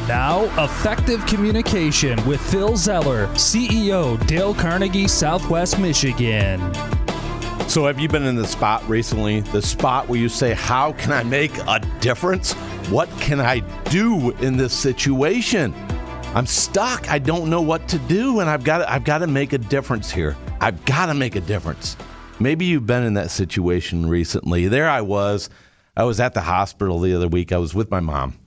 Now, Effective Communication with Phil Zeller, CEO, Dale Carnegie, Southwest Michigan. So have you been in the spot recently, the spot where you say, how can I make a difference? What can I do in this situation? I'm stuck. I don't know what to do, and I've got to make a difference here. I've got to make a difference. Maybe you've been in that situation recently. There I was at the hospital the other week. I was with my mom.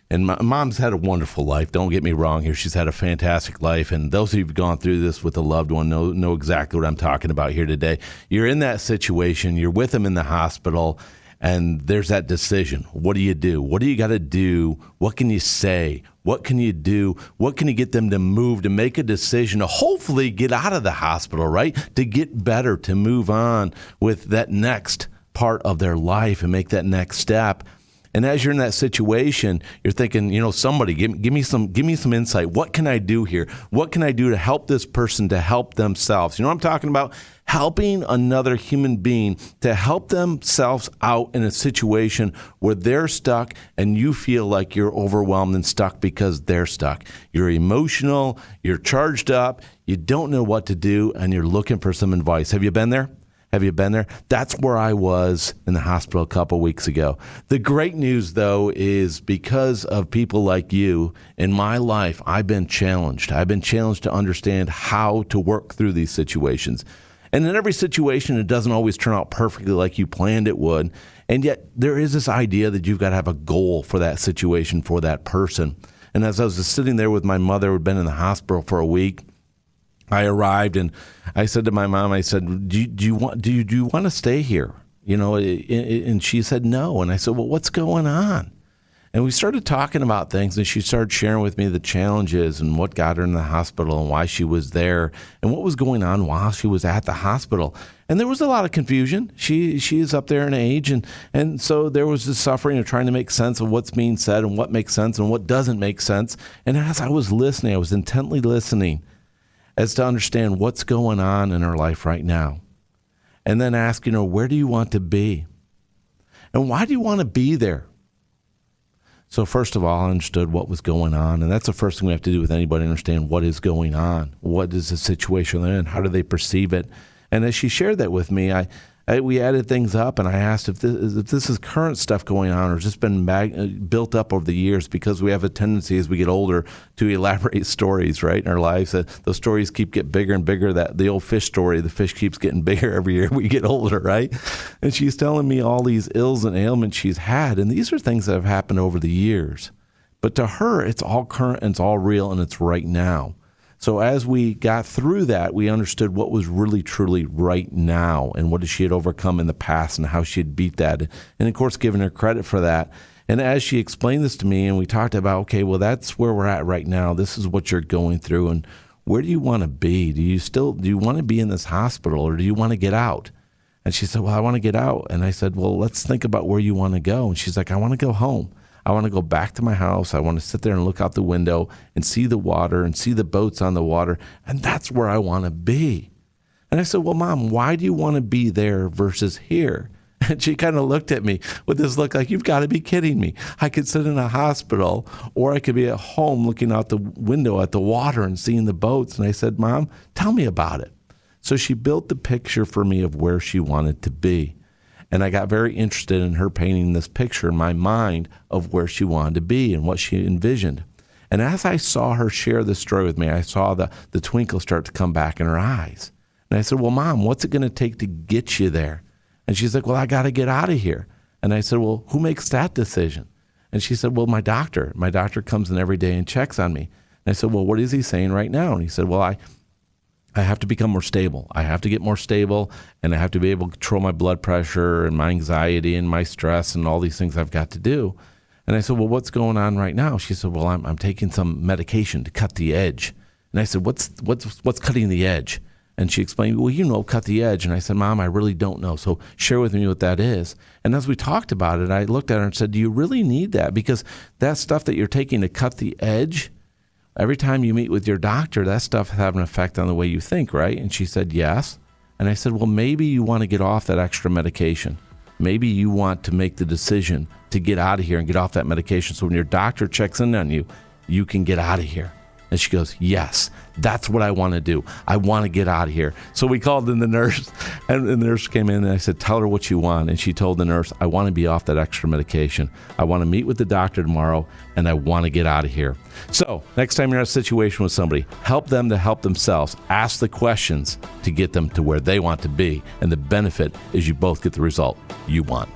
And my mom's had a wonderful life. Don't get me wrong here. She's had a fantastic life. And those of you who've gone through this with a loved one know exactly what I'm talking about here today. You're in that situation. You're with them in the hospital. And there's that decision. What do you do? What do you got to do? What can you say? What can you do? What can you get them to move, to make a decision, to hopefully get out of the hospital, right? To get better, to move on with that next part of their life and make that next step. And as you're in that situation, you're thinking, somebody give me some insight. What can I do here? What can I do to help this person to help themselves? You know what I'm talking about? Helping another human being to help themselves out in a situation where they're stuck and you feel like you're overwhelmed and stuck because they're stuck. You're emotional, you're charged up, you don't know what to do, and you're looking for some advice. Have you been there? Have you been there? That's where I was in the hospital a couple weeks ago. The great news, though, is because of people like you in my life, I've been challenged. I've been challenged to understand how to work through these situations. And in every situation, it doesn't always turn out perfectly like you planned it would. And yet there is this idea that you've got to have a goal for that situation, for that person. And as I was just sitting there with my mother, who had been in the hospital for a week, I arrived and I said to my mom, I said, do you want to stay here? And she said no. And I said, well, what's going on? And we started talking about things, and she started sharing with me the challenges and what got her in the hospital and why she was there and what was going on while she was at the hospital. And there was a lot of confusion. She is up there in age, and so there was this suffering of trying to make sense of what's being said and what makes sense and what doesn't make sense. And as I was listening, I was intently listening as to understand what's going on in her life right now. And then asking her, where do you want to be? And why do you want to be there? So first of all, I understood what was going on. And that's the first thing we have to do with anybody, understand what is going on. What is the situation they're in? How do they perceive it? And as she shared that with me, we added things up, and I asked if this is current stuff going on or has just been built up over the years, because we have a tendency as we get older to elaborate stories, right, in our lives. Those stories get bigger and bigger. That the old fish story, the fish keeps getting bigger every year we get older, right? And she's telling me all these ills and ailments she's had, and these are things that have happened over the years. But to her, it's all current and it's all real and it's right now. So as we got through that, we understood what was really, truly right now and what she had overcome in the past and how she had beat that. And, of course, giving her credit for that. And as she explained this to me and we talked about, okay, well, that's where we're at right now. This is what you're going through. And where do you want to be? Do you want to be in this hospital, or do you want to get out? And she said, well, I want to get out. And I said, well, let's think about where you want to go. And she's like, I want to go home. I want to go back to my house. I want to sit there and look out the window and see the water and see the boats on the water. And that's where I want to be. And I said, well, Mom, why do you want to be there versus here? And she kind of looked at me with this look like, you've got to be kidding me. I could sit in a hospital, or I could be at home looking out the window at the water and seeing the boats. And I said, Mom, tell me about it. So she built the picture for me of where she wanted to be. And I got very interested in her painting this picture in my mind of where she wanted to be and what she envisioned. And as I saw her share this story with me, I saw the twinkle start to come back in her eyes. And I said, well, Mom, what's it going to take to get you there? And she's like, well, I got to get out of here. And I said, well, who makes that decision? And she said, well, my doctor. My doctor comes in every day and checks on me. And I said, well, what is he saying right now? And he said, well, I have to become more stable. I have to get more stable, and I have to be able to control my blood pressure and my anxiety and my stress and all these things I've got to do. And I said, well, what's going on right now? She said, well, I'm taking some medication to cut the edge. And I said, what's cutting the edge? And she explained, well, cut the edge. And I said, Mom, I really don't know. So share with me what that is. And as we talked about it, I looked at her and said, do you really need that? Because that stuff that you're taking to cut the edge, every time you meet with your doctor, that stuff has an effect on the way you think, right? And she said, yes. And I said, well, maybe you want to get off that extra medication. Maybe you want to make the decision to get out of here and get off that medication. So when your doctor checks in on you, you can get out of here. And she goes, yes, that's what I want to do. I want to get out of here. So we called in the nurse, and the nurse came in, and I said, tell her what you want. And she told the nurse, I want to be off that extra medication. I want to meet with the doctor tomorrow, and I want to get out of here. So next time you're in a situation with somebody, help them to help themselves. Ask the questions to get them to where they want to be. And the benefit is you both get the result you want.